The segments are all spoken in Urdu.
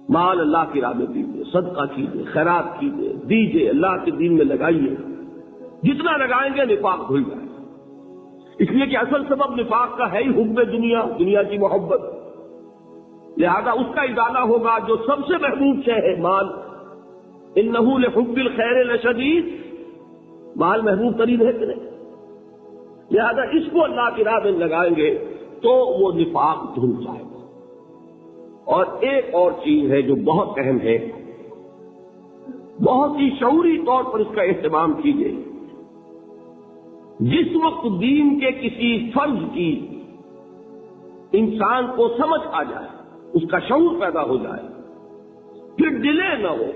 مال اللہ کی راہ میں دیجیے، صدقہ کیجیے، خیرات کیجیے، دیجیے، اللہ کے دین میں لگائیے، جتنا لگائیں گے نفاق دھل جائے گا، اس لیے کہ اصل سبب نفاق کا ہے ہی حب دنیا، دنیا کی محبت، لہذا اس کا ازالہ ہوگا جو سب سے محبوب شے ہے مال، انہ لحب الخیر لشدید، مال محبوب ترین ہے کہ نہیں، لہذا اس کو اللہ کی راہ میں لگائیں گے تو وہ نفاق دھل جائے گا۔ اور ایک اور چیز ہے جو بہت اہم ہے، بہت ہی شعوری طور پر اس کا اہتمام کیجیے، جس وقت دین کے کسی فرض کی انسان کو سمجھ آ جائے، اس کا شعور پیدا ہو جائے، پھر ڈیلے نہ ہو،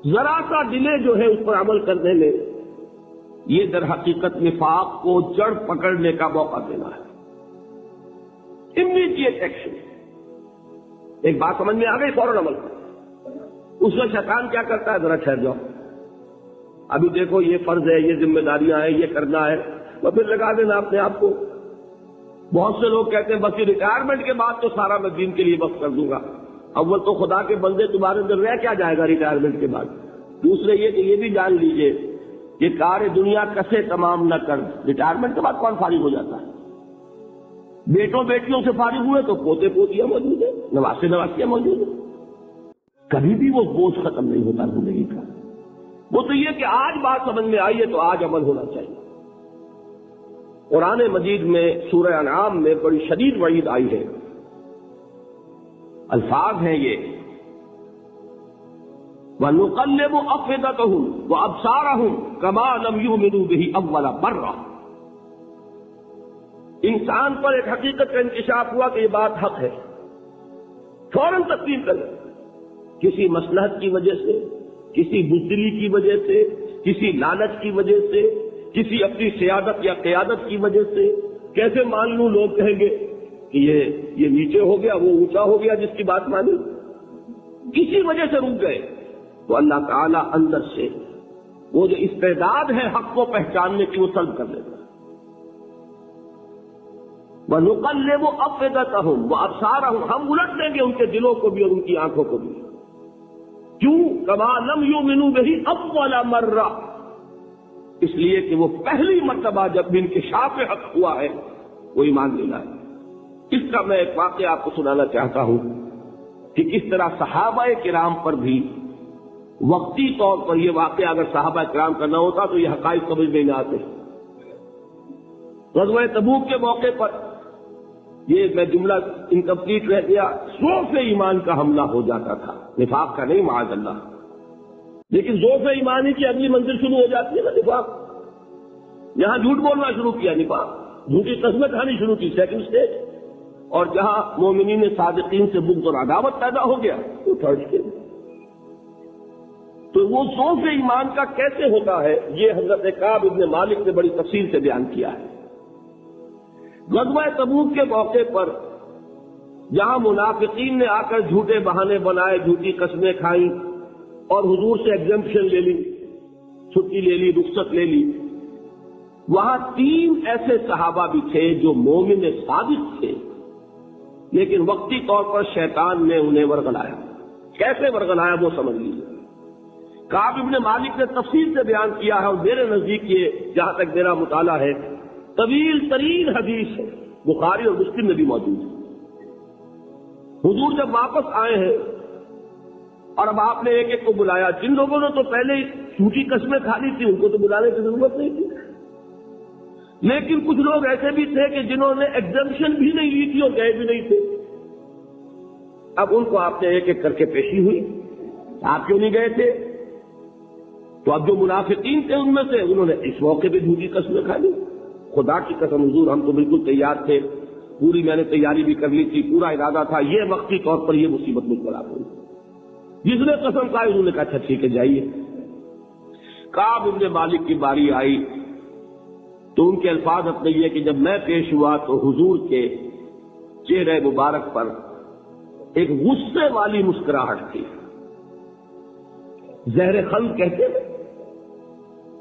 ذرا سا ڈیلے جو ہے اس پر عمل کرنے میں، یہ در حقیقت نفاق کو جڑ پکڑنے کا موقع دینا ہے۔ امیڈیٹ ایکشن، ایک بات سمجھ میں آ گئی، فوراً عمل کرو۔ اس میں شیطان کیا کرتا ہے، ذرا ٹھہر جاؤ، ابھی دیکھو یہ فرض ہے، یہ ذمہ داریاں ہیں، یہ کرنا ہے، اور پھر لگا دینا اپنے آپ کو۔ بہت سے لوگ کہتے ہیں بس یہ ریٹائرمنٹ کے بعد تو سارا میں دین کے لیے وقف کر دوں گا۔ اول تو خدا کے بندے تمہارے اندر رہ کیا جائے گا ریٹائرمنٹ کے بعد؟ دوسرے یہ کہ یہ بھی جان لیجئے کہ کار دنیا کسے تمام نہ کر، ریٹائرمنٹ کے بعد کون فارغ ہو جاتا ہے؟ بیٹوں بیٹیوں سے فارغ ہوئے تو پوتے پوتیاں موجود ہیں، نواسے نواسیاں موجود ہیں، کبھی بھی وہ بوجھ ختم نہیں ہوتا زندگی کا۔ وہ تو یہ کہ آج بات سمجھ میں آئی ہے تو آج عمل ہونا چاہیے۔ قرآن مجید میں سورہ انعام میں بڑی شدید وعید آئی ہے، الفاظ ہیں یہ، وَنُقَلِّبُ أَفْئِدَتَهُمْ وَأَبْصَارَهُمْ كَمَا لَمْ يُؤْمِنُوا بِهِ أَوَّلَ مَرَّةٍ۔ انسان پر ایک حقیقت کا انکشاف ہوا کہ یہ بات حق ہے، فوراً تسلیم کر لیں، کسی مصلحت کی وجہ سے، کسی بزدلی کی وجہ سے، کسی لالچ کی وجہ سے، کسی اپنی سیادت یا قیادت کی وجہ سے کیسے مان لوں؟ لوگ کہیں گے کہ یہ نیچے ہو گیا، وہ اونچا ہو گیا جس کی بات مانی، کسی وجہ سے رک گئے، تو اللہ تعالیٰ اندر سے وہ جو استعداد ہے حق کو پہچاننے کی وہ سلب کر لیتا ہے۔ وَنُقَلِّبُ أَفْئِدَتَهُمْ وَأَبْصَارَهُمْ، ہم الٹ دیں گے ان کے دلوں کو بھی اور ان کی آنکھوں کو بھی، کیوں؟ كَمَا لَمْ يُؤْمِنُوا بِهِ أَوَّلَ مَرَّةٍ، اس لیے کہ وہ پہلی مرتبہ جب انکشاف حق ہوا ہے وہ ایمان لے لائے۔ اس کا میں ایک واقعہ آپ کو سنانا چاہتا ہوں کہ کس طرح صحابہ کرام پر بھی وقتی طور پر یہ واقعہ اگر صحابہ کرام کا نہ ہوتا تو یہ حقائق سمجھ میں نہ آتے۔ غزوہ تبوک کے موقع پر یہ میں جملہ انکمپلیٹ رہ گیا، ضعف ایمان کا حملہ ہو جاتا تھا، نفاق کا نہیں معاذ اللہ، لیکن ضعف ایمانی کی اگلی منزل شروع ہو جاتی ہے نا نفاق۔ یہاں جھوٹ بولنا شروع کیا نفاق، جھوٹی قسمیں کھانی شروع کی سیکنڈ سٹیج، اور جہاں مومنین صادقین سے بغض اور عداوت پیدا ہو گیا وہ تھرڈ سٹیج۔ تو وہ ضعف ایمان کا کیسے ہوتا ہے یہ حضرت کعب ابن مالک نے بڑی تفصیل سے بیان کیا ہے۔ غزوہ تبوک کے موقع پر جہاں منافقین نے آ کر جھوٹے بہانے بنائے، جھوٹی قسمیں کھائیں اور حضور سے ایگزمپشن لے لی، چھٹی لے لی، رخصت لے لی، وہاں 3 ایسے صحابہ بھی تھے جو مومن صادق تھے، لیکن وقتی طور پر شیطان نے انہیں ورغلایا۔ کیسے ورغلایا وہ سمجھ لیجیے۔ کعب ابن مالک نے تفصیل سے بیان کیا ہے، اور میرے نزدیک یہ جہاں تک میرا مطالعہ ہے طویل ترین حدیث ہے، بخاری اور مسلم میں بھی موجود ہے۔ حضور جب واپس آئے ہیں اور اب آپ نے ایک ایک کو بلایا، جن لوگوں نے تو پہلے جھوٹی قسمیں کھا لی تھی ان کو تو بلانے کی ضرورت نہیں تھی، لیکن کچھ لوگ ایسے بھی تھے کہ جنہوں نے ایگزمپشن بھی نہیں لی تھی اور گئے بھی نہیں تھے۔ اب ان کو آپ نے ایک ایک کر کے پیشی ہوئی، آپ کیوں نہیں گئے تھے؟ تو اب جو منافقین تھے ان میں سے انہوں نے اس موقع پہ جھوٹی قسمیں کھا لی۔ خدا کی قسم حضور ہم تو بالکل تیار تھے، پوری میں نے تیاری بھی کر لی تھی، پورا ارادہ تھا، یہ وقتی طور پر یہ مصیبت مجھ پر آ گئی۔ جس نے قسم کھائی انہوں نے کہا اچھا ٹھیک ہے جائیے۔ کعب ابن مالک کی باری آئی تو ان کے الفاظ اپنے یہ کہ جب میں پیش ہوا تو حضور کے چہرے مبارک پر ایک غصے والی مسکراہٹ تھی، زہر خلق کہتے ہیں،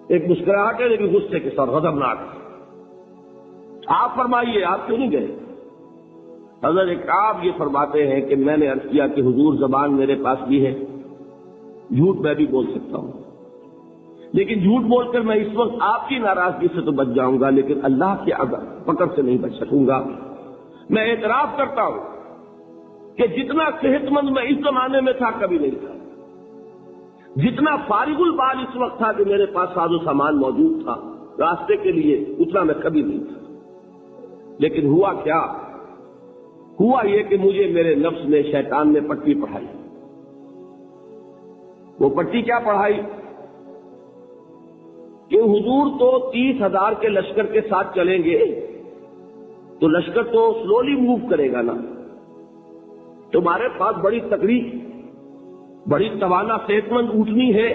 ایک مسکراہٹ ہے لیکن غصے کے ساتھ، غضبناک۔ آپ فرمائیے آپ کیوں نہیں گئے؟ حضرت کعب یہ فرماتے ہیں کہ میں نے عرض کیا کہ حضور زبان میرے پاس بھی ہے، جھوٹ میں بھی بول سکتا ہوں، لیکن جھوٹ بول کر میں اس وقت آپ کی ناراضگی سے تو بچ جاؤں گا، لیکن اللہ کے پکڑ سے نہیں بچ سکوں گا۔ میں اعتراف کرتا ہوں کہ جتنا صحت مند میں اس زمانے میں تھا کبھی نہیں تھا، جتنا فارغ البال اس وقت تھا کہ میرے پاس ساز و سامان موجود تھا راستے کے لیے، اتنا میں کبھی نہیں تھا۔ لیکن ہوا کیا؟ ہوا یہ کہ مجھے میرے نفس نے، شیطان نے پٹی پڑھائی۔ وہ پٹی کیا پڑھائی کہ حضور تو 30,000 کے لشکر کے ساتھ چلیں گے تو لشکر تو سلولی موو کرے گا نا، تمہارے پاس بڑی تکڑی، بڑی توانا صحت مند اونٹنی ہے،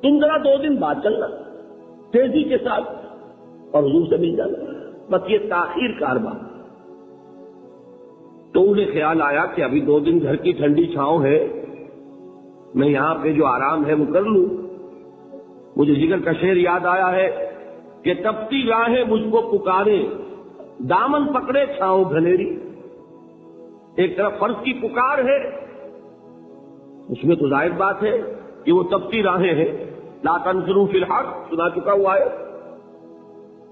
تم ذرا 2 دن بعد چلنا تیزی کے ساتھ اور حضور سے مل جانا، بس یہ تاخیر کارواں۔ تو انہیں خیال آیا کہ ابھی 2 دن گھر کی ٹھنڈی چھاؤں ہے، میں یہاں پہ جو آرام ہے وہ کر لوں۔ مجھے جگر کا شعر یاد آیا ہے کہ تپتی راہیں مجھ کو پکارے، دامن پکڑے چھاؤں گھنیری۔ ایک طرف فرض کی پکار ہے، اس میں تو ظاہر بات ہے کہ وہ تپتی راہیں ہیں، لا تنظروا فی الحق سنا چکا ہوا ہے۔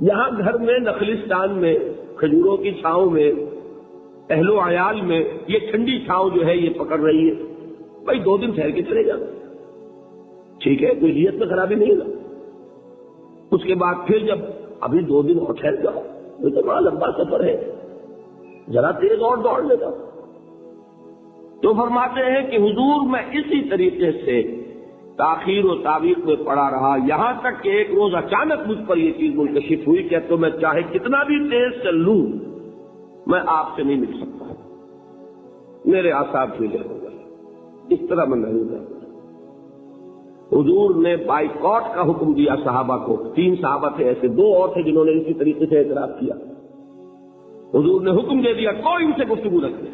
یہاں گھر میں نخلستان میں کھجوروں کی چھاؤں میں اہل و عیال میں یہ ٹھنڈی چھاؤں جو ہے یہ پکڑ رہی ہے، بھائی 2 دن ٹھہر کے چلے جانا، ٹھیک ہے، کوئی نیت میں خرابی نہیں ہے۔ اس کے بعد پھر جب ابھی 2 دن اور ٹھہر جاؤ، یہ تو بڑا لمبا سفر ہے، ذرا تیز اور دوڑ لیتا۔ تو فرماتے ہیں کہ حضور میں اسی طریقے سے تاخیر و تعویق میں پڑا رہا، یہاں تک کہ ایک روز اچانک مجھ پر یہ چیز منکشف ہوئی کہ تو میں چاہے کتنا بھی تیز چل لوں میں آپ سے نہیں مل سکتا، میرے اعصاب ڈھیلے ہو گئے، اس طرح میں نہیں رہ گیا۔ حضور نے بائیکاٹ کا حکم دیا صحابہ کو، 3 صحابہ تھے ایسے، 2 اور تھے جنہوں نے اسی طریقے سے اعتراف کیا۔ حضور نے حکم دے دیا کوئی ان سے گفتگو نہ کرے،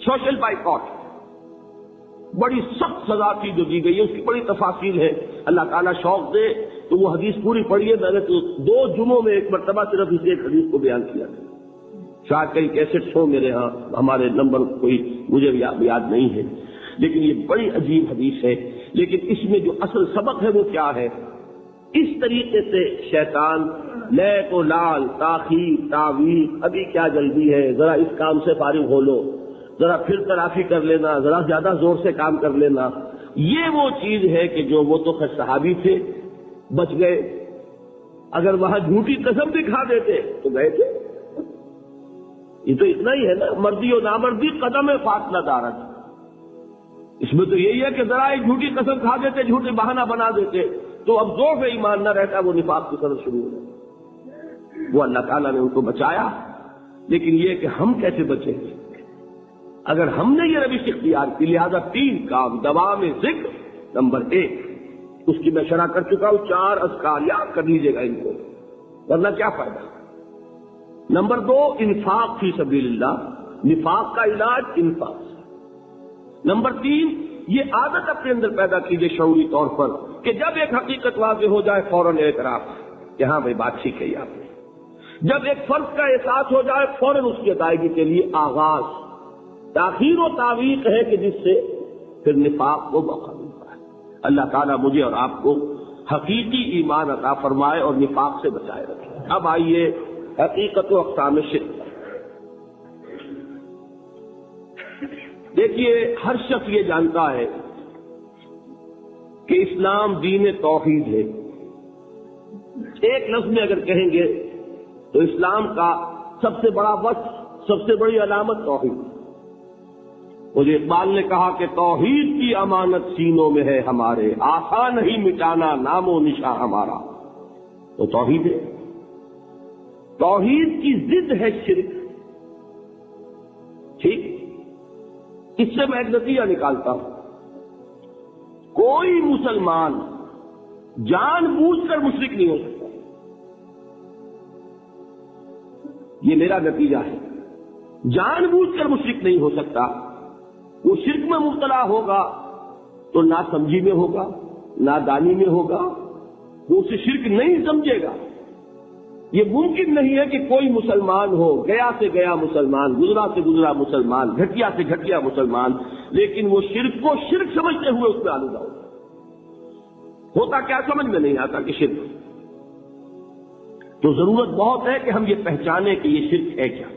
سوشل بائیکاٹ، بڑی سخت سزا تھی جو دی گئی ہے، اس کی بڑی تفاصیل ہے، اللہ تعالیٰ شوق دے تو وہ حدیث پوری پڑھیے، میں نے تو 2 جمعوں میں ایک مرتبہ صرف اس ایک حدیث کو بیان کیا تھا، شاید کئی کیسٹس ہوں میرے ہاں، ہمارے نمبر کوئی مجھے یاد نہیں ہے، لیکن یہ بڑی عجیب حدیث ہے۔ لیکن اس میں جو اصل سبق ہے وہ کیا ہے؟ اس طریقے سے شیطان لیک و لال، تاخیر، تعویق، ابھی کیا جلدی ہے، ذرا اس کام سے فارغ ہو لو، ذرا پھر ترافی کر لینا، ذرا زیادہ زور سے کام کر لینا، یہ وہ چیز ہے کہ جو وہ تو خیر صحابی تھے بچ گئے، اگر وہاں جھوٹی قسم دکھا دیتے تو گئے تھے۔ یہ تو اتنا ہی ہے نا، مرضی و نامردی قدم فاصلہ دارت، اس میں تو یہی ہے کہ ذرا ایک جھوٹی قسم کھا دیتے، جھوٹے بہانہ بنا دیتے تو اب ذوق ایمان نہ رہتا، وہ نفاق کی طرف شروع ہو جائے۔ وہ اللہ تعالیٰ نے ان کو بچایا، لیکن یہ کہ ہم کیسے بچیں گے اگر ہم نے یہ روش اختیار کی؟ لہذا 3 کام دوام ذکر، نمبر 1 اس کی میں شرح کر چکا ہوں، 4 اذکار یاد کر لیجیے گا ان کو، ورنہ کیا فائدہ۔ نمبر 2 انفاق فی سبیل اللہ، نفاق کا علاج انفاق۔ نمبر 3 یہ عادت اپنے اندر پیدا کیجیے شعوری طور پر کہ جب ایک حقیقت واضح ہو جائے فوراً اعتراف کہ ہاں بھائی بات ٹھیک ہے آپ نے، جب ایک فرض کا احساس ہو جائے فوراً اس کی ادائیگی کے لیے آغاز۔ تاخیر و تعویق ہے کہ جس سے پھر نفاق کو موقع ملتا ہے۔ اللہ تعالیٰ مجھے اور آپ کو حقیقی ایمان عطا فرمائے اور نفاق سے بچائے رکھے۔ اب آئیے حقیقت و اقسام شرک۔ دیکھیے ہر شخص یہ جانتا ہے کہ اسلام دین توحید ہے، ایک لفظ میں اگر کہیں گے تو اسلام کا سب سے بڑا وصف، سب سے بڑی علامت توحید۔ مجھے اقبال نے کہا کہ توحید کی امانت سینوں میں ہے ہمارے، آسان نہیں مٹانا نام و نشاں ہمارا۔ تو توحید ہے، توحید کی ضد ہے شرک، ٹھیک؟ اس سے میں ایک نتیجہ نکالتا ہوں، کوئی مسلمان جان بوجھ کر مشرک نہیں ہو سکتا، یہ میرا نتیجہ ہے، جان بوجھ کر مشرک نہیں ہو سکتا۔ وہ شرک میں مبتلا ہوگا تو ناسمجھی میں ہوگا، نادانی میں ہوگا، وہ اسے شرک نہیں سمجھے گا، یہ ممکن نہیں ہے کہ کوئی مسلمان ہو، گیا سے گیا مسلمان، گزرا سے گزرا مسلمان، گھٹیا سے گھٹیا مسلمان، لیکن وہ شرک کو شرک سمجھتے ہوئے اس پہ آلودہ ہوتا کیا سمجھ میں نہیں آتا کہ شرک. تو ضرورت بہت ہے کہ ہم یہ پہچانیں کہ یہ شرک ہے کیا.